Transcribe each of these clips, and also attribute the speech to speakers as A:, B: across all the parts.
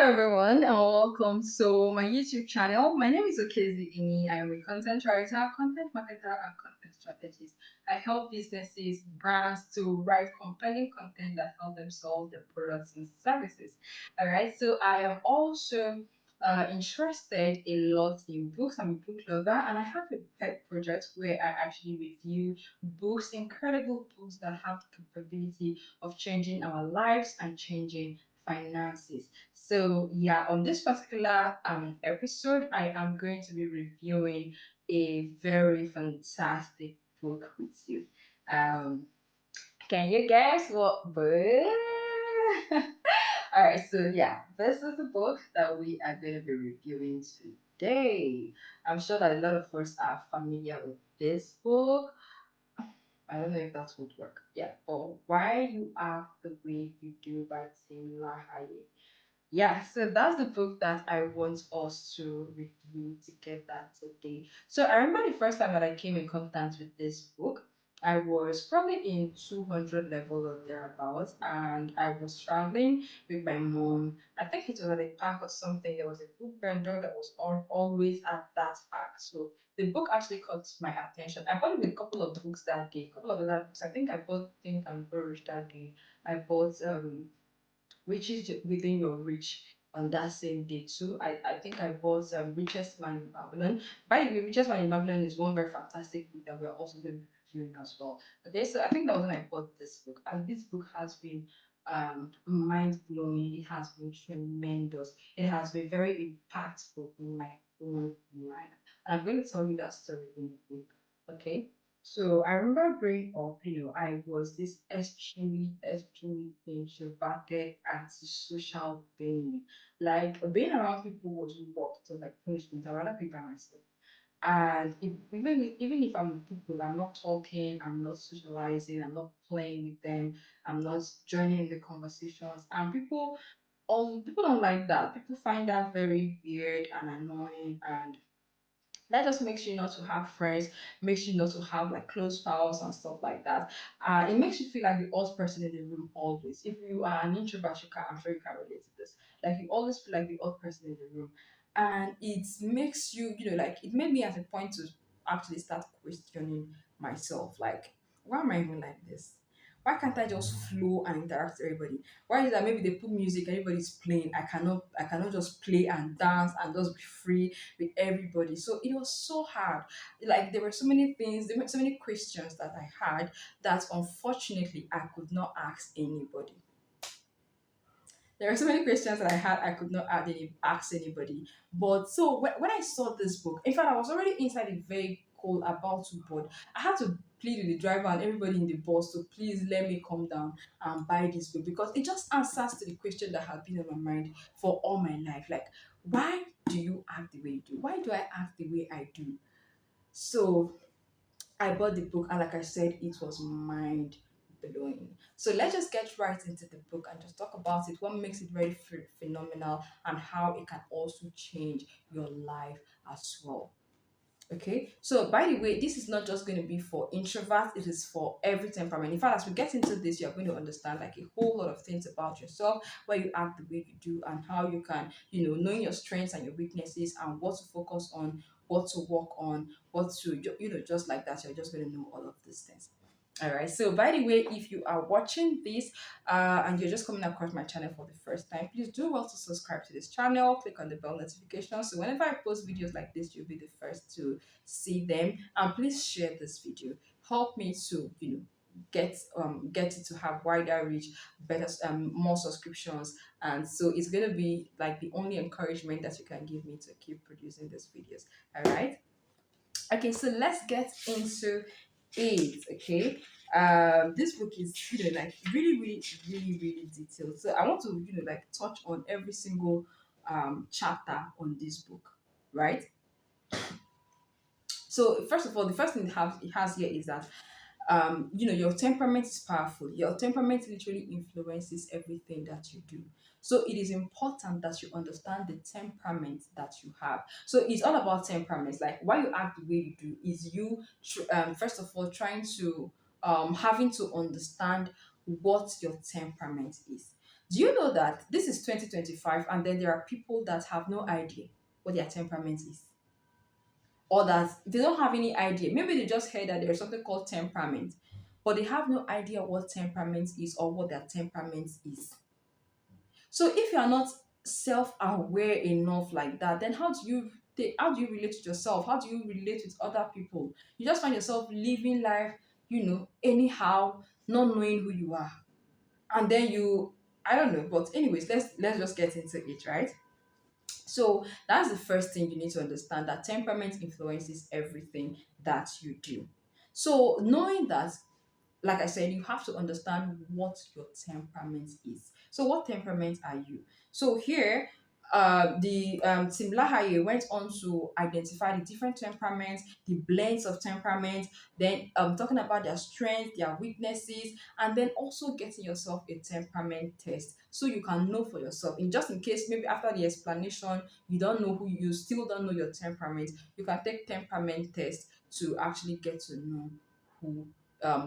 A: everyone, and welcome to my YouTube channel. My name is Okezi Eni. I am a content writer, content marketer, and content strategist. I help businesses, brands to write compelling content that help them solve their products and services. All right, so I am also interested a lot in books. I'm a book lover, and I have a pet project where I actually review books, incredible books that have the capability of changing our lives and changing finances. So yeah, on this particular episode, I am going to be reviewing a very fantastic book with you. Um, can you guess what book? All right, so yeah, this is the book that we are going to be reviewing today. I'm sure that a lot of us are familiar with this book. I don't know if that would work. Yeah, but Why You Are the Way You Do by Tim Lahaye. Yeah, so that's the book that I want us to review together today. So I remember the first time that I came in contact with this book, I was probably in 200 level or thereabouts, and I was traveling with my mom. I think it was at a park or something. There was a book vendor that was always at that park. So the book actually caught my attention. I bought a couple of books that day, a couple of other books. I think I bought Think and Grow Rich that day. I bought which is within your reach on that same day too. I think I bought Richest Man in Babylon. By the way, Richest Man in Babylon is one very fantastic book that we're also going to be reviewing as well. Okay, so I think that was when I bought this book, and this book has been mind blowing. It has been tremendous. It has been very impactful in my own life. And I'm going to tell you that story in the book. Okay. So I remember growing up, I was this extremely introverted, antisocial being. Like being around people was work to like punishment. I'd rather be by myself. And even if I'm with people, I'm not talking, I'm not socializing, I'm not playing with them, I'm not joining in the conversations. And people don't like that. People find that very weird and annoying, and that just makes you not to have friends, makes you not to have like close pals and stuff like that. It makes you feel like the odd person in the room always. If you are an introvert, I'm sure you can relate to this. Like you always feel like the odd person in the room, and it makes you, like it made me at a point to actually start questioning myself. Like, why am I even like this? Why can't I just flow and interact with everybody? Why is it that maybe they put music, everybody's playing? I cannot just play and dance and just be free with everybody. So it was so hard. Like there were so many things, there were so many questions that I had that unfortunately I could not ask anybody. There were so many questions that I had I could not ask anybody. But so when I saw this book, in fact, I was already inside the vehicle about to board. I had to plead with the driver and everybody in the bus to please let me come down and buy this book because it just answers to the question that had been on my mind for all my life. Like, why do you act the way you do? Why do I act the way I do? So I bought the book, and like I said, it was mind blowing. So let's just get right into the book and just talk about it. What makes it very phenomenal, and how it can also change your life as well. Okay, so by the way, this is not just going to be for introverts, it is for every temperament. In fact, as we get into this, you're going to understand like a whole lot of things about yourself, why you act the way you do, and how you can, knowing your strengths and your weaknesses, and what to focus on, what to work on, what to, just like that, you're just going to know all of these things. All right. So, by the way, if you are watching this and you're just coming across my channel for the first time, please do well to subscribe to this channel. Click on the bell notification so whenever I post videos like this, you'll be the first to see them. And please share this video. Help me to get it to have wider reach, better more subscriptions, and so it's gonna be like the only encouragement that you can give me to keep producing these videos. All right. Okay, so let's get into it. Okay, this book is like really detailed. So I want to like touch on every single chapter on this book, right? So first of all, the first thing it has here is that your temperament is powerful. Your temperament literally influences everything that you do. So it is important that you understand the temperament that you have. So it's all about temperaments. Like why you act the way you do is you first of all trying to having to understand what your temperament is.
B: Do you know that this is 2025 and then there are people that have no idea what their temperament is? Or that they don't have any idea. Maybe they just heard that there's something called temperament, but they have no idea what temperament is or what their temperament is. So if you are not self-aware enough like that, then how do you relate to yourself? How do you relate with other people? You just find yourself living life, anyhow, not knowing who you are. And then I don't know, but anyways, let's just get into it, right? So that's the first thing you need to understand, that temperament influences everything that you do. So knowing that, like I said, you have to understand what your temperament is. So, what temperament are you? So here, the Tim Lahaye went on to identify the different temperaments, the blends of temperament, then talking about their strengths, their weaknesses, and then also getting yourself a temperament test so you can know for yourself. In just in case, maybe after the explanation, you still don't know your temperament, you can take temperament test to actually get to know who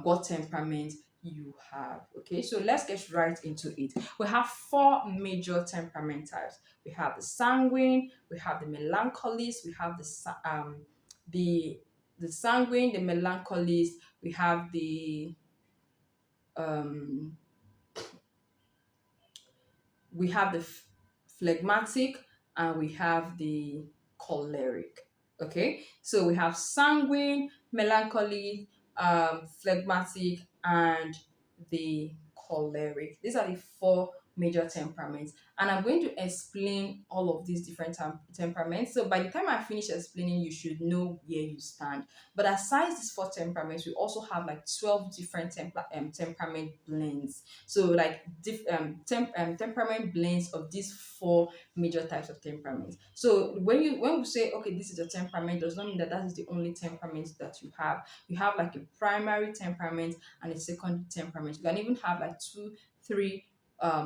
B: what temperament you have. Okay, so let's get right into it. We have four major temperament types. We have the sanguine, we have the melancholies, we have the the sanguine, the melancholies, we have um the phlegmatic, and we have the choleric. Okay, so we have sanguine, melancholy, phlegmatic, and the choleric. These are the four major temperaments, and I'm going to explain all of these different temperaments. So by the time I finish explaining, you should know where you stand. But aside these four temperaments, we also have like 12 different temperament blends, so like temperament blends of these four major types of temperaments. So when we say, okay, this is a temperament, does not mean that that is the only temperament that you have. You have like a primary temperament and a secondary temperament. You can even have like two, three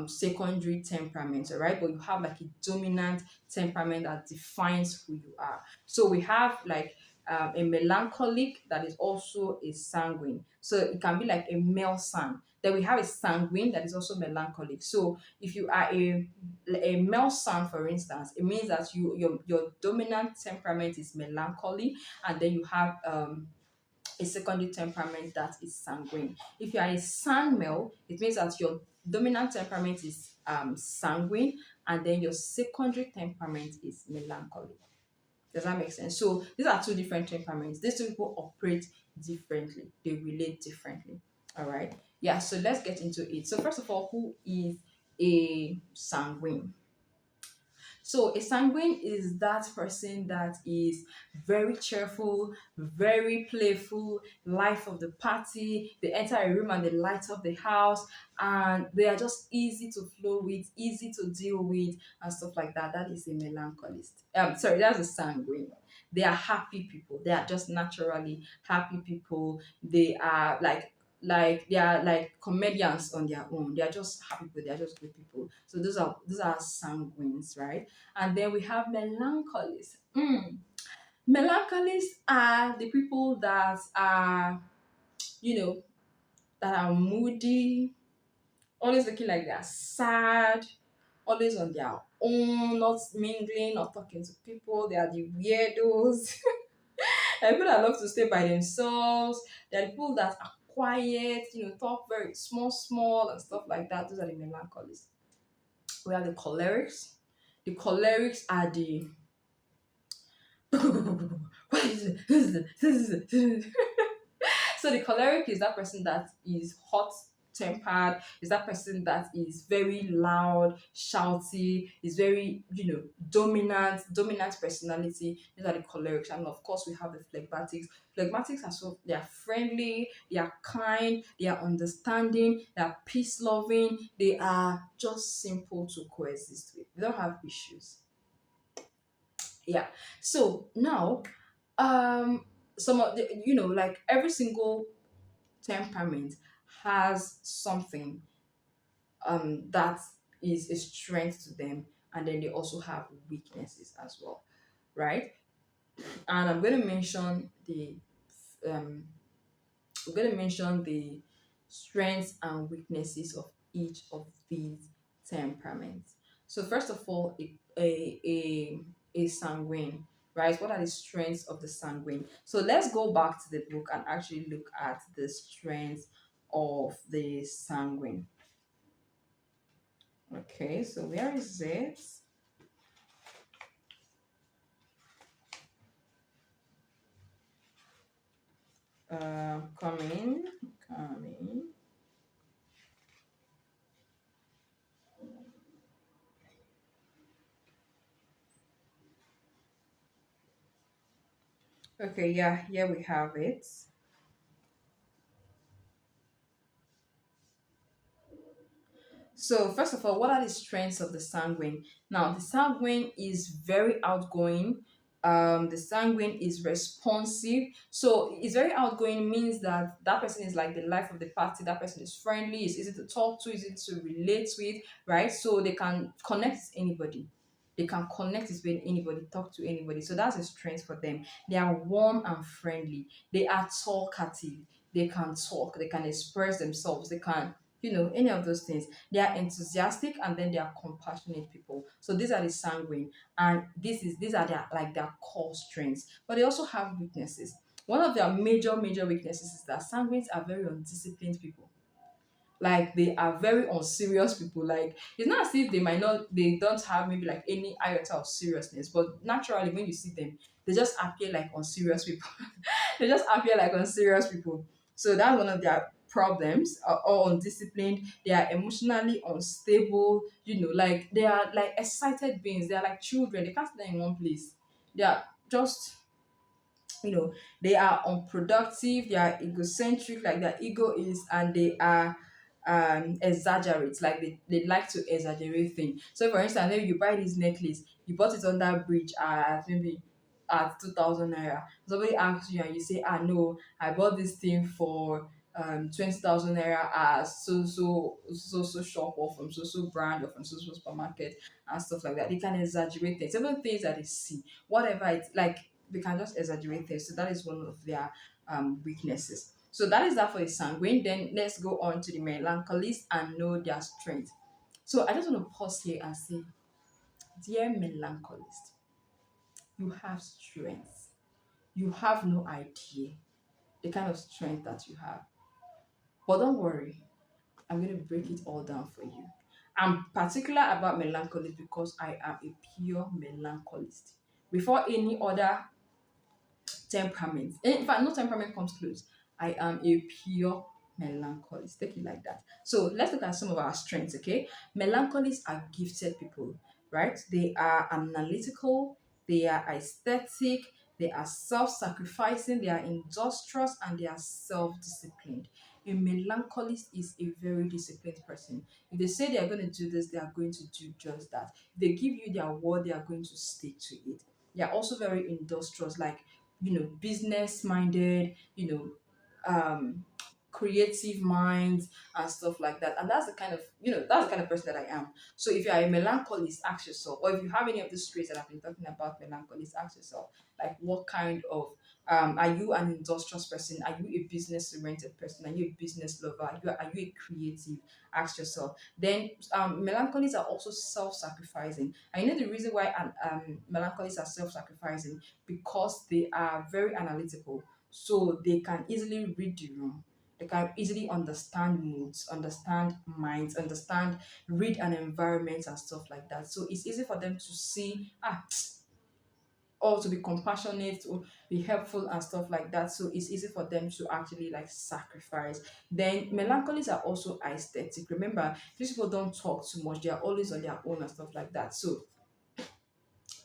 B: secondary temperaments, all right? But you have like a dominant temperament that defines who you are. So we have like a melancholic that is also a sanguine. So it can be like a male san. Then we have a sanguine that is also melancholic. So if you are a male san, for instance, it means that your dominant temperament is melancholy, and then you have a secondary temperament that is sanguine. If you are a san male, it means that your dominant temperament is sanguine, and then your secondary temperament is melancholy. Does that make sense? So these are two different temperaments. These two people operate differently. They relate differently. All right. Yeah. So let's get into it. So first of all, who is a sanguine? So a sanguine is that person that is very cheerful, very playful, life of the party. They enter a room and they light up the house, and they are just easy to flow with, easy to deal with, and stuff like that. That is a melancholist. Sorry, that's a sanguine. They are happy people. They are just naturally happy people. They are like they are like comedians on their own. They are just happy people. They are just good people. So those are sanguines, right? And then we have melancholists. Melancholists are the people that are, you know, that are moody, always looking like they're sad, always on their own, not mingling or talking to people. They are the weirdos. There are people that love to stay by themselves. There are people that are quiet, talk very small, small and stuff like that. Those are the melancholists. We have the cholerics. The cholerics are the what is it? So the choleric is that person that is hot tempered, is that person that is very loud, shouty, is very, dominant personality. These are the cholerics. And of course we have the phlegmatics. Phlegmatics are they are friendly, they are kind, they are understanding, they are peace loving, they are just simple to coexist with. They don't have issues. Yeah. So now, some of the, like every single temperament has something that is a strength to them, and then they also have weaknesses as well, right? And um I'm going to mention the strengths and weaknesses of each of these temperament. So first of all, a sanguine, right? What are the strengths of the sanguine? So let's go back to the book and actually look at the strengths of the sanguine. Okay, so where is it? Coming, coming. Okay, yeah, here we have it. So, first of all, what are the strengths of the sanguine? Now, the sanguine is very outgoing. The sanguine is responsive. So, it's very outgoing means that that person is like the life of the party. That person is friendly, is easy to talk to, easy to relate with, right? So, they can connect with anybody. They can connect with anybody, talk to anybody. So, that's a strength for them. They are warm and friendly. They are talkative. They can talk. They can express themselves. They can, any of those things. They are enthusiastic and then they are compassionate people. So these are the sanguine, and these are their core strengths. But they also have weaknesses. One of their major weaknesses is that sanguines are very undisciplined people. Like they are very unserious people. Like it's not as if they don't have maybe like any iota of seriousness, but naturally when you see them, they just appear like unserious people. They just appear like unserious people. So that's one of their problems, or undisciplined. They are emotionally unstable. Like they are like excited beings. They are like children. They can't stay in one place. They are just, you know they are unproductive, they are egocentric, like their ego is, and they are exaggerate, like they like to exaggerate things. So for instance, maybe you buy this necklace, you bought it on that bridge at maybe at 2,000 naira. Somebody asks you and you say, no, I bought this thing for 20,000 naira as so shop, or from so brand, or from so supermarket, and stuff like that. They can exaggerate things, even things that they see, whatever it's like, they can just exaggerate things. So that is one of their weaknesses. So that is that for the sanguine. Then let's go on to the melancholists and know their strength. So I just want to pause here and say, dear melancholist, you have strength. You have no idea the kind of strength that you have. But don't worry, I'm going to break it all down for you. I'm particular about melancholy because I am a pure melancholist. Before any other temperament. In fact, no temperament comes close. I am a pure melancholist. Take it like that. So let's look at some of our strengths, okay? Melancholists are gifted people, right? They are analytical, they are aesthetic, they are self-sacrificing, they are industrious, and they are self-disciplined. A melancholist is a very disciplined person. If they say they are going to do this, they are going to do just that. If they give you their word, they are going to stick to it. They are also very industrious, like, business minded, creative minds and stuff like that. And that's the kind of person that I am. So if you are a melancholist, ask yourself, or if you have any of these traits that I've been talking about, melancholist, ask yourself, like, what kind of are you an industrious person? Are you a business oriented person? Are you a business lover? Are you a creative? Ask yourself. Then melancholists are also self-sacrificing. And you know the reason why melancholists are self-sacrificing, because they are very analytical. So they can easily read the room. They can easily understand moods, understand minds, read an environment and stuff like that. So it's easy for them to see, or to be compassionate, or be helpful and stuff like that. So it's easy for them to actually like sacrifice. Then melancholies are also aesthetic. Remember, these people don't talk too much, they are always on their own and stuff like that. So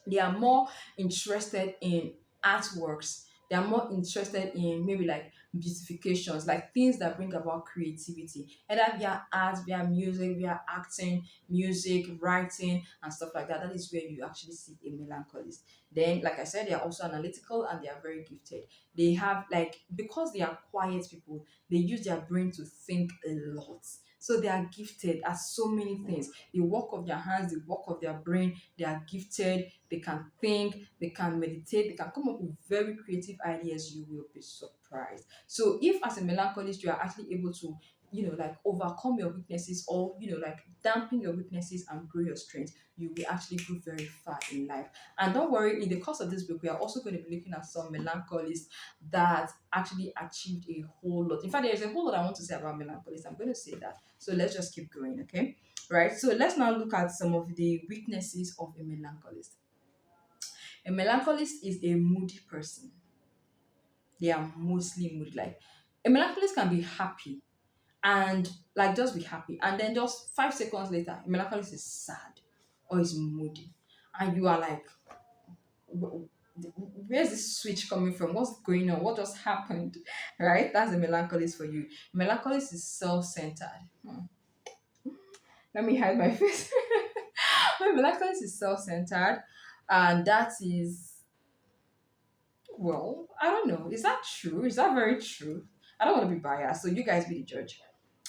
B: they are more interested in artworks. They are more interested in maybe like beautifications, like things that bring about creativity, either via art, via music, via acting, music, writing, and stuff like that. That is where you actually see a melancholist. Then, like I said, they are also analytical and they are very gifted. They have, like, because they are quiet people, they use their brain to think a lot. So they are gifted at so many things. The work of their hands, the work of their brain, they are gifted, they can think, they can meditate, they can come up with very creative ideas. You will be surprised. So if as a melancholist you are actually able to like overcome your weaknesses, or like dampen your weaknesses and grow your strength, you will actually go very far in life. And don't worry, in the course of this book, we are also going to be looking at some melancholists that actually achieved a whole lot. In fact, there's a whole lot I want to say about melancholists. I'm going to say that. So let's just keep going, okay? Right. So let's now look at some of the weaknesses of a melancholist. A melancholist is a moody person. They are mostly moody. Like a melancholist can be happy and like just be happy, and then just 5 seconds later, a melancholist is sad or is moody, and you are like, "Wh- where's this switch coming from? What's going on? What just happened?" Right? That's a melancholist for you. Melancholist is self-centered. Let me hide my face. Melancholist is self-centered, and that is, well, I don't know. Is that true? Is that very true? I don't want to be biased, so you guys be the judge.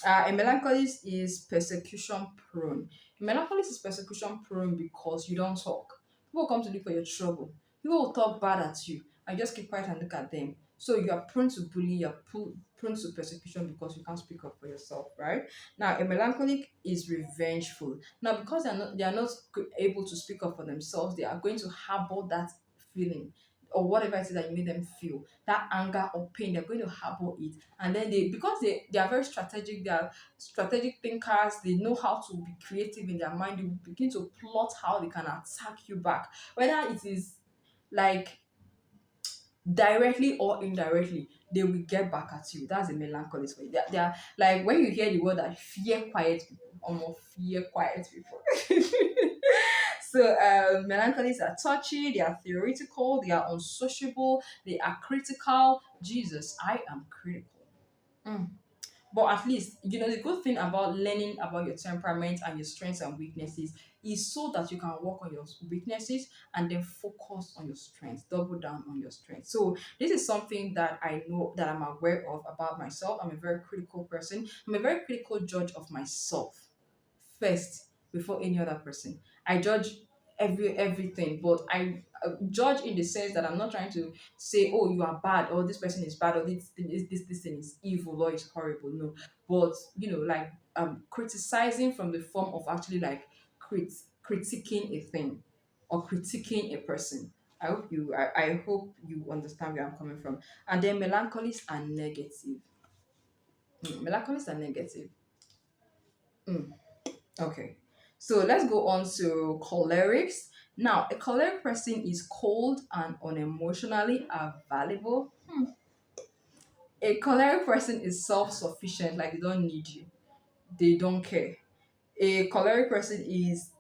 B: A melancholist is persecution prone. A melancholist is persecution prone because you don't talk. People come to look for your trouble. People will talk bad at you and just keep quiet and look at them. So you are prone to bully, prone to persecution because you can't speak up for yourself, right? Now, a melancholic is revengeful. Now, because they are not able to speak up for themselves, they are going to harbor that feeling or whatever it is that you made them feel, that anger or pain, they're going to harbor it. And then because they are very strategic, they are strategic thinkers, they know how to be creative in their mind, they will begin to plot how they can attack you back. Whether it is like directly or indirectly, they will get back at you. That's a melancholy for you. They are like, when you hear the word that fear quiet people, almost fear quiet people. So melancholists are touchy, they are theoretical, they are unsociable, they are critical. Jesus, I am critical. Mm. But at least, the good thing about learning about your temperament and your strengths and weaknesses is so that you can work on your weaknesses and then focus on your strengths, double down on your strengths. So, this is something that I know, that I'm aware of about myself. I'm a very critical person, I'm a very critical judge of myself first before any other person. I judge everything, but I judge in the sense that I'm not trying to say, "Oh, you are bad," or "This person is bad," or "This thing is evil," or "Is horrible." No, but like criticizing from the form of actually like critiquing a thing or critiquing a person. I hope you understand where I'm coming from. And then melancholists are negative. Melancholists are negative. Mm. Okay. So let's go on to cholerics. Now, a choleric person is cold and unemotionally available. A choleric person is self-sufficient, like they don't need you. They don't care. A choleric person is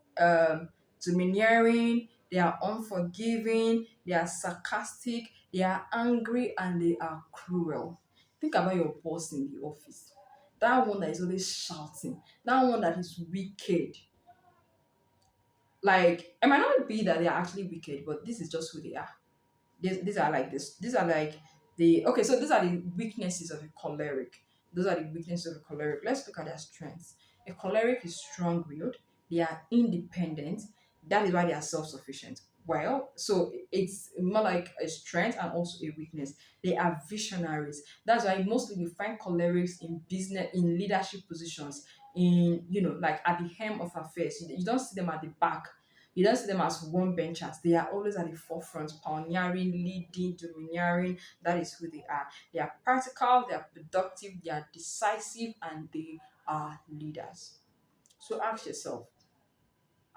B: domineering, they are unforgiving, they are sarcastic, they are angry, and they are cruel. Think about your boss in the office. That one that is always shouting, that one that is wicked. Like, it might not be that they are actually wicked, but this is just who they are. These are like this. These are like the okay. So these are the weaknesses of a choleric. Those are the weaknesses of a choleric. Let's look at their strengths. A choleric is strong-willed. They are independent. That is why they are self-sufficient. Well, so it's more like a strength and also a weakness. They are visionaries. That's why mostly you find cholerics in business, in leadership positions, in like at the helm of affairs. You don't see them at the back. You don't see them as one benchers. They are always at the forefront, pioneering, leading, domineering. That is who they are. They are practical, they are productive, they are decisive, and they are leaders. So ask yourself,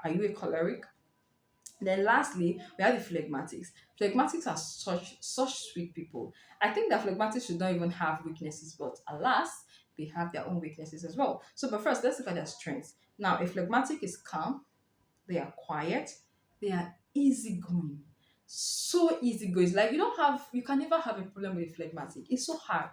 B: are you a choleric? Then lastly, we have the phlegmatics. Phlegmatics are such sweet people. I think that phlegmatics should not even have weaknesses, but alas, they have their own weaknesses as well. So, but first, let's look at their strengths. Now, a phlegmatic is calm, they are quiet, they are easygoing. So easygoing. It's like you can never have a problem with a phlegmatic. It's so hard.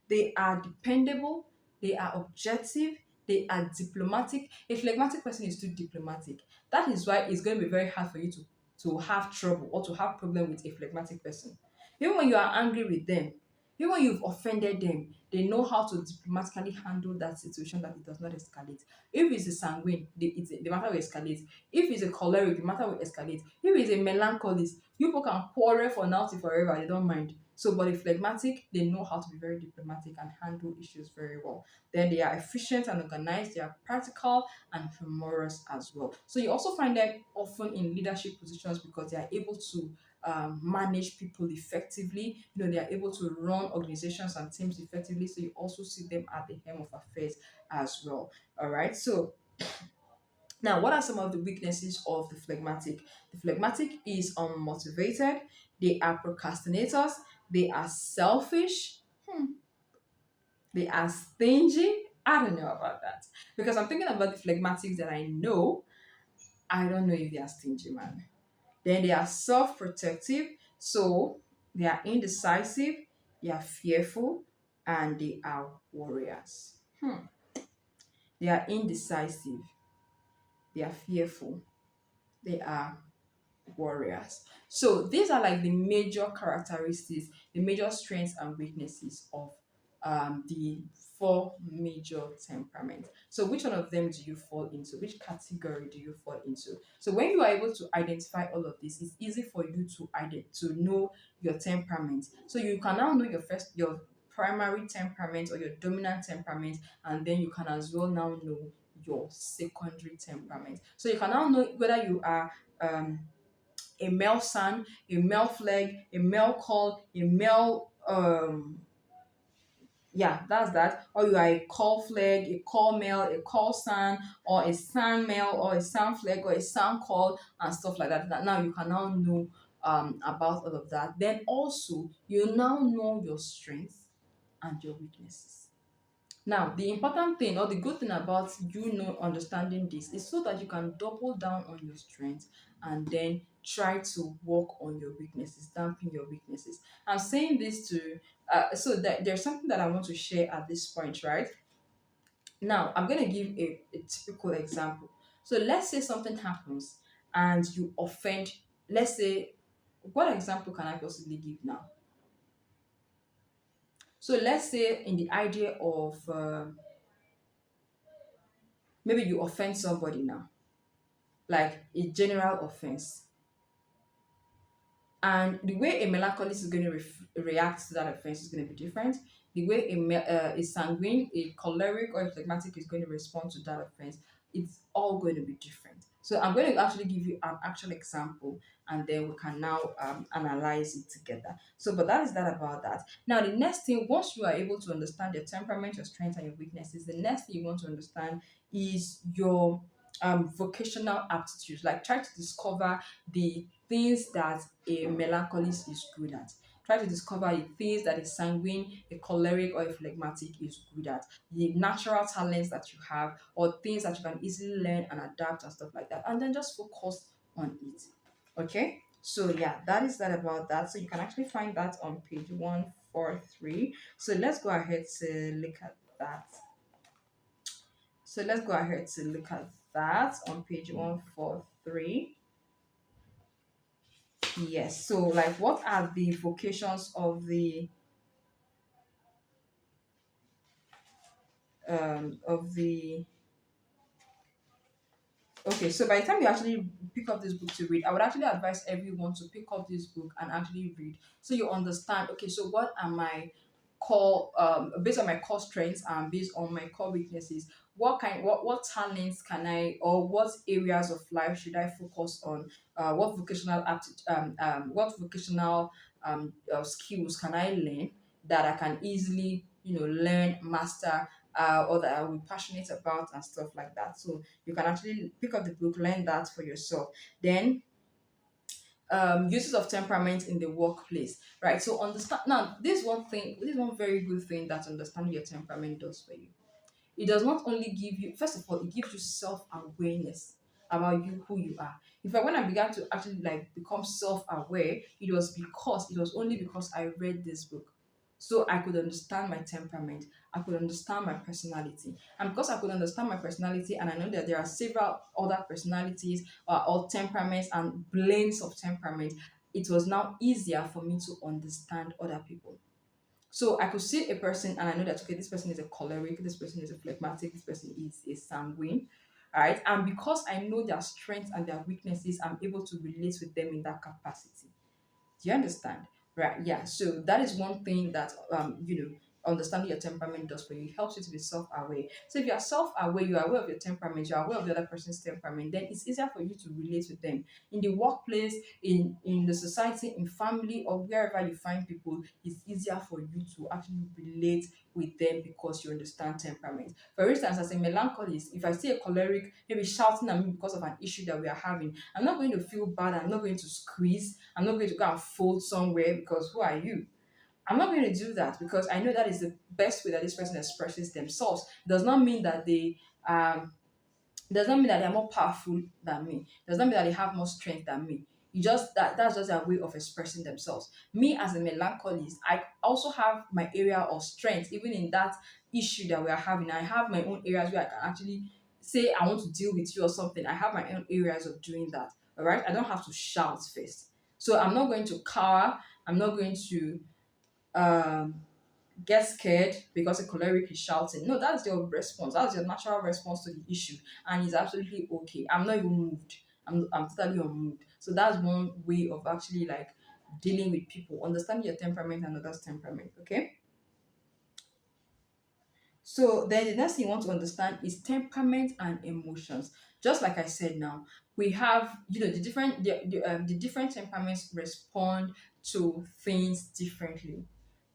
B: They are dependable, they are objective, they are diplomatic. A phlegmatic person is too diplomatic. That is why it's going to be very hard for you to have trouble or to have problem with a phlegmatic person. Even when you are angry with them, even when you've offended them, they know how to diplomatically handle that situation that it does not escalate. If it's a sanguine, the matter will escalate. If it's a choleric, the matter will escalate. If it's a melancholist, you people can quarrel for now till forever, they don't mind. So, but the phlegmatic, they know how to be very diplomatic and handle issues very well. Then they are efficient and organized, they are practical and humorous as well. So you also find them often in leadership positions because they are able to manage people effectively. You know, they are able to run organizations and teams effectively. So you also see them at the helm of affairs as well. All right. So now, what are some of the weaknesses of the phlegmatic? The phlegmatic is unmotivated. They are procrastinators. They are selfish. They are stingy. I don't know about that because I'm thinking about the phlegmatics that I know. I don't know if they are stingy, man. Then they are self protective, so they are indecisive, they are fearful, and they are warriors. They are indecisive, they are fearful, they are warriors. So these are like the major characteristics, the major strengths and weaknesses of the four major temperaments. So which one of them do you fall into? Which category do you fall into? So when you are able to identify all of this, it's easy for you to know your temperament. So you can now know your primary temperament or your dominant temperament, and then you can as well now know your secondary temperament. So you can now know whether you are a male sun, a male flag, a male call, a male yeah, that's that. Or you are a call flag, a call male, a call sun, or a sun male, or a sun flag, or a sun call, and stuff like that. That now you can now know about all of that. Then also you now know your strengths and your weaknesses. Now, the important thing or the good thing about understanding this is so that you can double down on your strengths and then try to work on your weaknesses, dampen your weaknesses. I'm saying this to so that there's something that I want to share at this point, right? Now, I'm going to give a typical example. So let's say something happens and you offend, let's say, what example can I possibly give now? So let's say in the idea of maybe you offend somebody now, like a general offense. And the way a melancholist is going to react to that offense is going to be different. The way a sanguine, a choleric, or a phlegmatic is going to respond to that offense, it's all going to be different. So I'm going to actually give you an actual example, and then we can now analyze it together. So, but that is that about that. Now, the next thing, once you are able to understand your temperament, your strengths, and your weaknesses, the next thing you want to understand is your vocational aptitudes. Like try to discover the things that a melancholist is good at. Try to discover the things that a sanguine, a choleric, or a phlegmatic is good at. The natural talents that you have, or things that you can easily learn and adapt and stuff like that. And then just focus on it. Okay? So yeah, that is that about that. So you can actually find that on page 143. So let's go ahead to look at that. So let's go ahead to look at that on page 143. Yes. So, like, what are the vocations of the okay, so by the time you actually pick up this book to read, I would actually advise everyone to pick up this book and actually read so you understand, okay, so what are my core based on my core strengths and based on my core weaknesses, what talents can I, or what areas of life should I focus on, what vocational skills can I learn that I can easily, learn, master, or that I will be passionate about and stuff like that. So you can actually pick up the book, learn that for yourself. Then uses of temperament in the workplace, right? So understand now. This one very good thing that understanding your temperament does for you. It does not only give you, first of all, it gives you self-awareness about you, who you are. In fact, when I began to actually like become self-aware, it was only because I read this book. So I could understand my temperament, I could understand my personality. And because I could understand my personality, and I know that there are several other personalities or temperaments and blends of temperament, it was now easier for me to understand other people. So I could see a person and I know that okay, this person is a choleric, this person is a phlegmatic, this person is a sanguine. All right. And because I know their strengths and their weaknesses, I'm able to relate with them in that capacity. Do you understand? Right. Yeah. So that is one thing that understanding your temperament does for you. It helps you to be self-aware. So if you are self-aware, you are aware of your temperament, you are aware of the other person's temperament, then it's easier for you to relate with them. In the workplace, in the society, in family, or wherever you find people, it's easier for you to actually relate with them because you understand temperament. For instance, as a melancholist, if I see a choleric maybe shouting at me because of an issue that we are having, I'm not going to feel bad. I'm not going to squeeze. I'm not going to go and fold somewhere because who are you? I'm not going to do that because I know that is the best way that this person expresses themselves. It does not mean that they are more powerful than me. It does not mean that they have more strength than me. You just that's just their way of expressing themselves. Me as a melancholist, I also have my area of strength, even in that issue that we are having. I have my own areas where I can actually say I want to deal with you or something. I have my own areas of doing that. All right. I don't have to shout first. So I'm not going to cower. I'm not going to um get scared because a choleric is shouting. No, that's your response. That's your natural response to the issue. And it's absolutely okay. I'm not even moved. I'm totally unmoved. So that's one way of actually like dealing with people, understanding your temperament and others' temperament. Okay. So then the next thing you want to understand is temperament and emotions. Just like I said now, we have the different temperaments respond to things differently,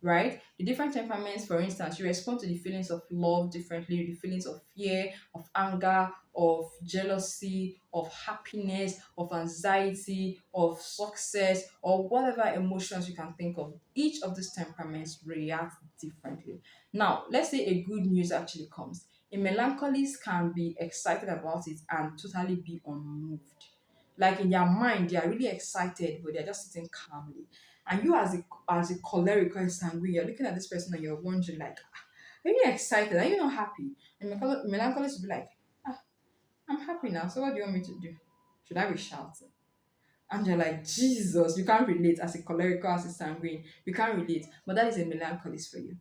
B: right? The different temperaments, for instance, you respond to the feelings of love differently, the feelings of fear, of anger, of jealousy, of happiness, of anxiety, of success, or whatever emotions you can think of. Each of these temperaments react differently. Now, let's say a good news actually comes. A melancholist can be excited about it and totally be unmoved. Like in their mind, they are really excited, but they're just sitting calmly. And you, as a choleric or a sanguine, you're looking at this person and you're wondering, like, "Ah, are you excited? Are you not happy?" And melancholist will be like, "Ah, I'm happy now. So what do you want me to do? Should I be shouting?" And you're like, Jesus, you can't relate as a choleric or as a sanguine. You can't relate. But that is a melancholist for you.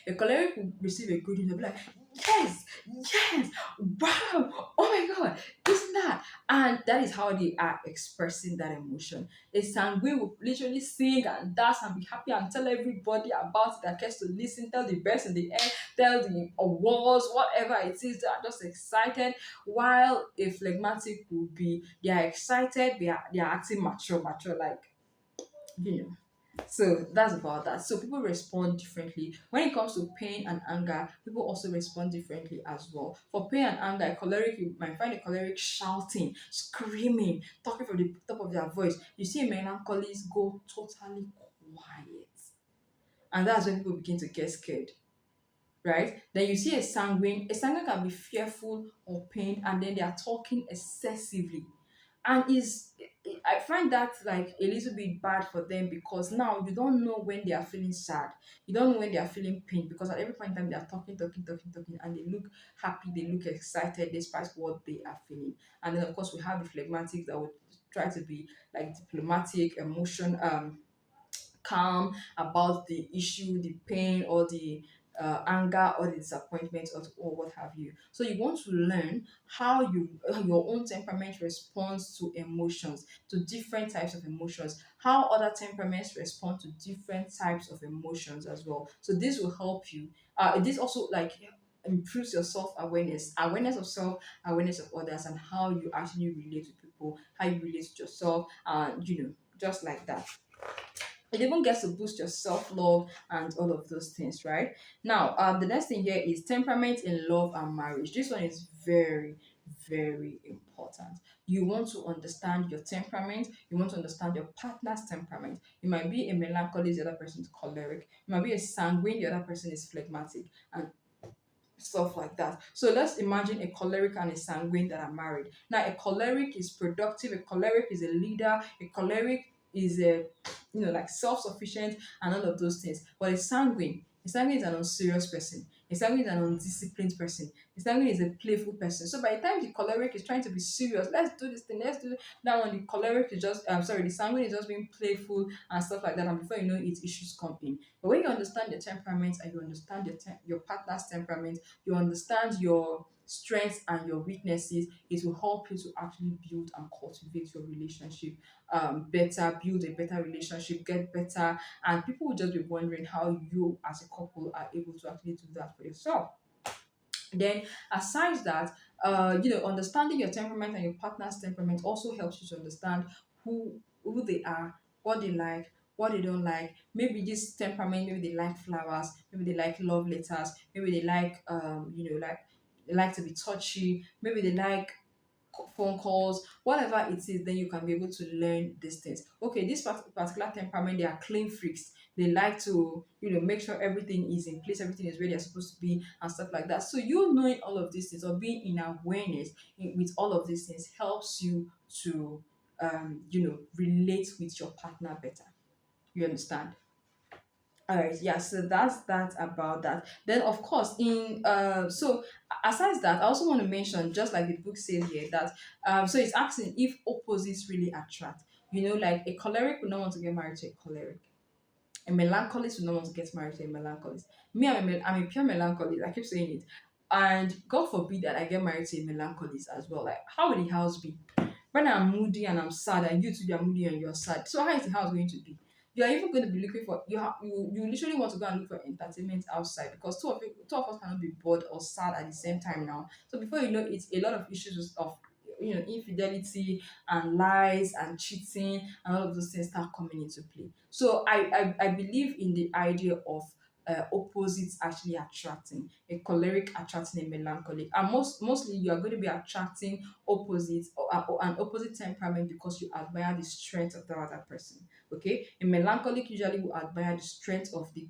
B: A choleric will receive a good news, they'll be like, yes, yes, wow, oh my god, isn't that? And that is how they are expressing that emotion. A sanguine will literally sing and dance and be happy and tell everybody about it that cares to listen, tell the best in the air, tell the awards, whatever it is, they are just excited. While a phlegmatic will be, they are excited, they are acting mature, like, you know. So that's about that. So people respond differently. When it comes to pain and anger, people also respond differently as well. For pain and anger, a choleric, you might find a choleric shouting, screaming, talking from the top of their voice. You see a melancholist go totally quiet. And that's when people begin to get scared, right? Then you see a sanguine can be fearful or pained, and then they are talking excessively. And is I find that like a little bit bad for them because now you don't know when they are feeling sad, you don't know when they are feeling pain because at every point in time they are talking, and they look happy, they look excited despite what they are feeling. And then of course we have the phlegmatics that would try to be like diplomatic, emotion, calm about the issue, the pain, or the anger, or the disappointment, or what have you. So you want to learn how your own temperament responds to emotions, to different types of emotions, how other temperaments respond to different types of emotions as well. So this will help you. This also like improves your self-awareness, awareness of self, awareness of others, and how you actually relate to people, how you relate to yourself, and just like that. It even gets to boost your self-love and all of those things, right? Now, the next thing here is temperament in love and marriage. This one is very, very important. You want to understand your temperament, you want to understand your partner's temperament. You might be a melancholist, the other person is choleric. You might be a sanguine, the other person is phlegmatic. And stuff like that. So let's imagine a choleric and a sanguine that are married. Now, a choleric is productive, a choleric is a leader, a choleric is a like self-sufficient and all of those things. But a sanguine is an unserious person. A sanguine is an undisciplined person. A sanguine is a playful person. So by the time the choleric is trying to be serious, let's do this thing, let's do that one. The choleric is just, I'm sorry, the sanguine is just being playful and stuff like that. And before you know it, issues come in. But when you understand your temperament and you understand your partner's temperament, you understand your strengths and your weaknesses, it will help you to actually build and cultivate your relationship better, build a better relationship, get better, and people will just be wondering how you as a couple are able to actually do that for yourself. Then, aside that, understanding your temperament and your partner's temperament also helps you to understand who they are, what they like, what they don't like. Maybe this temperament, maybe they like flowers, maybe they like love letters, maybe they like like they like to be touchy, maybe they like phone calls, whatever it is, then you can be able to learn these things. Okay, this particular temperament, they are clean freaks. They like to, make sure everything is in place, everything is where they're supposed to be, and stuff like that. So you knowing all of these things or being in awareness with all of these things helps you to, relate with your partner better. You understand? All right, yeah, so that's that about that. Then, of course, aside that, I also want to mention, just like the book says here, that so it's asking if opposites really attract. Like a choleric would not want to get married to a choleric. A melancholist would not want to get married to a melancholist. Me, I'm a pure melancholist. I keep saying it, and God forbid that I get married to a melancholist as well. Like, how would the house be? When I'm moody and I'm sad, and you too are moody and you're sad, so how is the house going to be? You are even going to be looking for you literally want to go and look for entertainment outside, because two of us cannot be bored or sad at the same time now. So before you know it, a lot of issues of infidelity and lies and cheating and all of those things start coming into play. So I believe in the idea of opposites actually attracting, a choleric attracting a melancholic, and mostly you are going to be attracting opposites or an opposite temperament because you admire the strength of the other person. Okay, a melancholic usually will admire the strength of the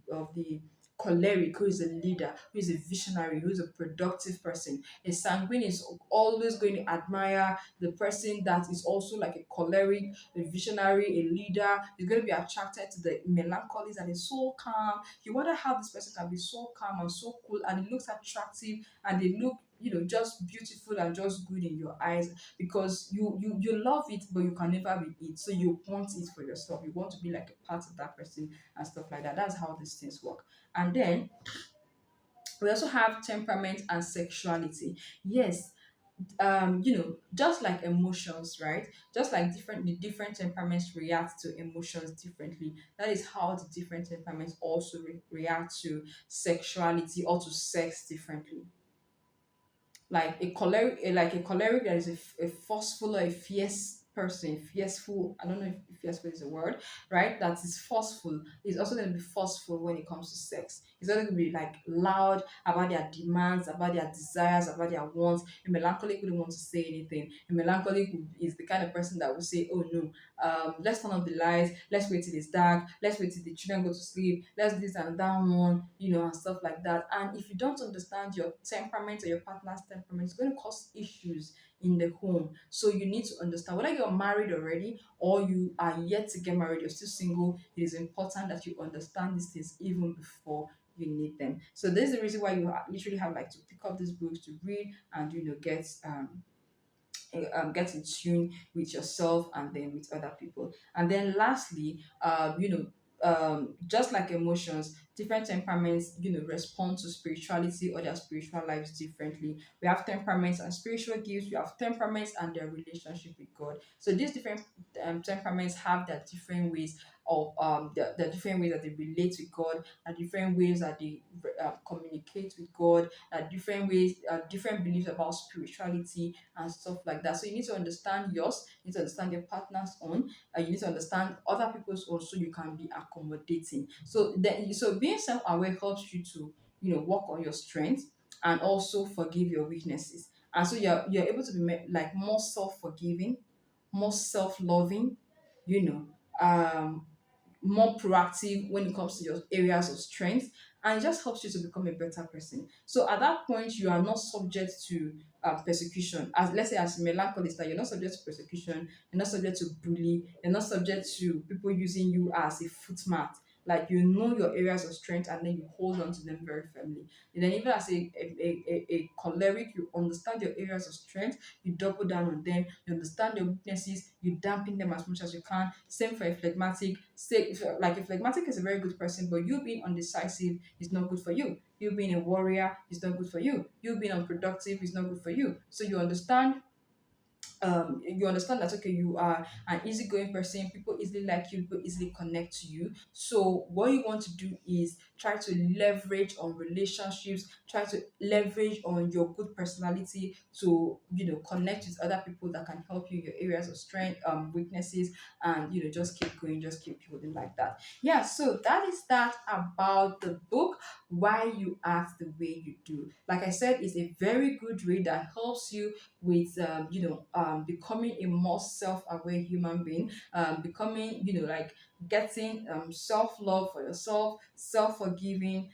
B: choleric, who is a leader, who is a visionary, who is a productive person. A sanguine is always going to admire the person that is also like a choleric, a visionary, a leader. Is going to be attracted to the melancholy that is so calm. You wonder how this person can be so calm and so cool, and it looks attractive, and they look, just beautiful and just good in your eyes, because you love it, but you can never be it. So you want it for yourself. You want to be like a part of that person and stuff like that. That's how these things work. And then we also have temperament and sexuality. Yes, just like emotions, right? Just like the different temperaments react to emotions differently, that is how the different temperaments also react to sexuality or to sex differently. Like a choleric that is a forceful or a fierce person, fierceful, I don't know if fierceful is a word, right? That is forceful, is also going to be forceful when it comes to sex. It's going to be like loud about their demands, about their desires, about their wants. A melancholic wouldn't want to say anything. A melancholic is the kind of person that will say, oh no, let's turn off the lights, let's wait till it's dark, let's wait till the children go to sleep, let's this and that one, and stuff like that. And if you don't understand your temperament or your partner's temperament, it's going to cause issues in the home. So you need to understand whether you're married already or you are yet to get married, you're still single. It is important that you understand these things even before you need them. So this is the reason why you literally have like to pick up these books to read and get in tune with yourself and then with other people. And then lastly, just like emotions, different temperaments, respond to spirituality or their spiritual lives differently. We have temperaments and spiritual gifts. We have temperaments and their relationship with God. So these different temperaments have their different ways of the different ways that they relate with God, and different ways that they communicate with God, different ways, different beliefs about spirituality and stuff like that. So you need to understand yours, you need to understand your partner's own, you need to understand other people's own, so you can be accommodating. So being self-aware helps you to work on your strengths and also forgive your weaknesses. And so you're able to be like more self-forgiving, more self-loving, you know, more proactive when it comes to your areas of strength, and it just helps you to become a better person. So at that point, you are not subject to persecution. As let's say, as a melancholist, that you're not subject to persecution, you're not subject to bully, you're not subject to people using you as a footmat Like you know your areas of strength and then you hold on to them very firmly. And then even as a choleric, you understand your areas of strength, you double down on them, you understand your weaknesses, you dampen them as much as you can. Same for a phlegmatic. Say like a phlegmatic is a very good person, but you being undecisive is not good for you. You being a warrior is not good for you. You being unproductive is not good for you. So you understand that okay, you are an easygoing person, people easily like you, people easily connect to you. So what you want to do is try to leverage on relationships, try to leverage on your good personality to connect with other people that can help you your areas of strength, weaknesses, and just keep going, just keep building like that. Yeah, so that is that about the book, Why You Act the Way You Do. Like I said, it's a very good read that helps you with becoming a more self-aware human being, becoming like getting self-love for yourself, self-forgiving,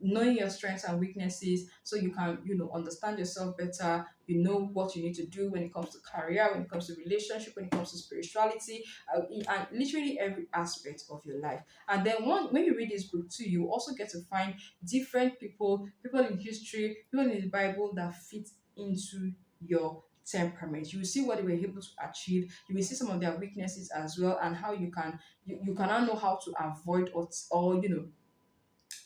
B: knowing your strengths and weaknesses so you can understand yourself better. You know what you need to do when it comes to career, when it comes to relationship, when it comes to spirituality, and literally every aspect of your life. And then when you read this book too, you also get to find different people in history, people in the Bible that fit into your temperament. You will see what they were able to achieve. You will see some of their weaknesses as well, and how you can now know how to avoid or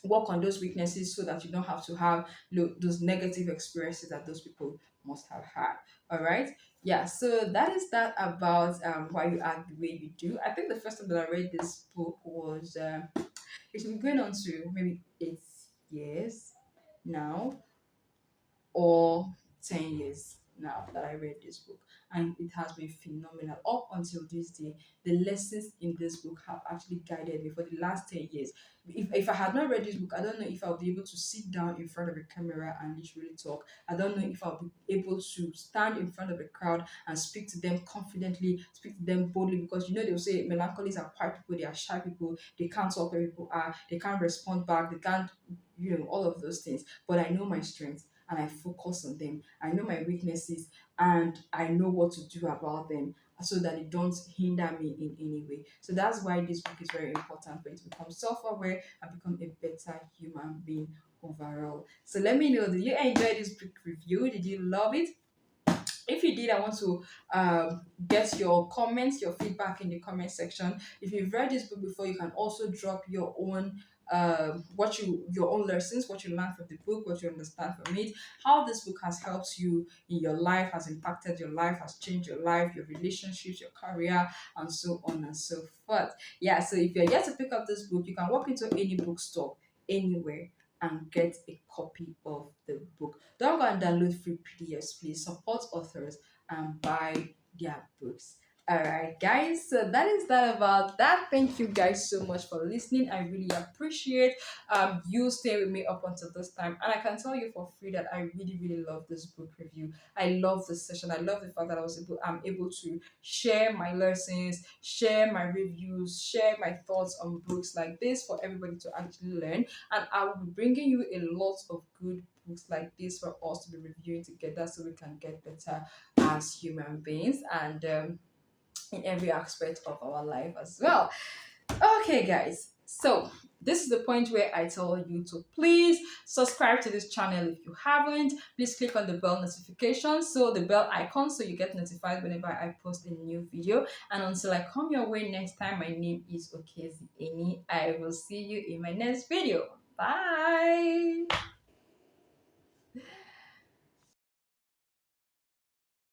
B: work on those weaknesses so that you don't have to have those negative experiences that those people must have had. All right. Yeah, so that is that about why you act the way you do. I think the first time that I read this book was it's been going on to maybe 8 years now, or 10 years now that I read this book, and it has been phenomenal up until this day. The lessons in this book have actually guided me for the last 10 years. If I had not read this book, I don't know if I'll be able to sit down in front of a camera and literally talk. I don't know if I'll be able to stand in front of a crowd and speak to them confidently, speak to them boldly, because they'll say melancholies are quiet people, they are shy people, they can't talk where people are, they can't respond back, they can't, all of those things. But I know my strengths and I focus on them. I know my weaknesses and I know what to do about them so that it don't hinder me in any way. So that's why this book is very important for you to become self-aware and become a better human being overall. So let me know, did you enjoy this book review? Did you love it? If you did, I want to get your comments, your feedback in the comment section. If you've read this book before, you can also drop your own your own lessons, what you learned from the book, what you understand from it, how this book has helped you in your life, has impacted your life, has changed your life, your relationships, your career, and so on and so forth. Yeah, so if you're yet to pick up this book, you can walk into any bookstore anywhere and get a copy of the book. Don't go and download free PDFs, please. Support authors and buy their books. All right, guys. So that is that about that. Thank you guys so much for listening. I really appreciate you staying with me up until this time. And I can tell you for free that I really, really love this book review. I love this session. I love the fact that I'm able to share my lessons, share my reviews, share my thoughts on books like this for everybody to actually learn. And I will be bringing you a lot of good books like this for us to be reviewing together so we can get better as human beings and in every aspect of our life as well. Okay, guys. So this is the point where I tell you to please subscribe to this channel if you haven't. Please click on the bell notification, so the bell icon, so you get notified whenever I post a new video. And until I come your way next time, my name is Okezi Eni. I will see you in my next video. Bye.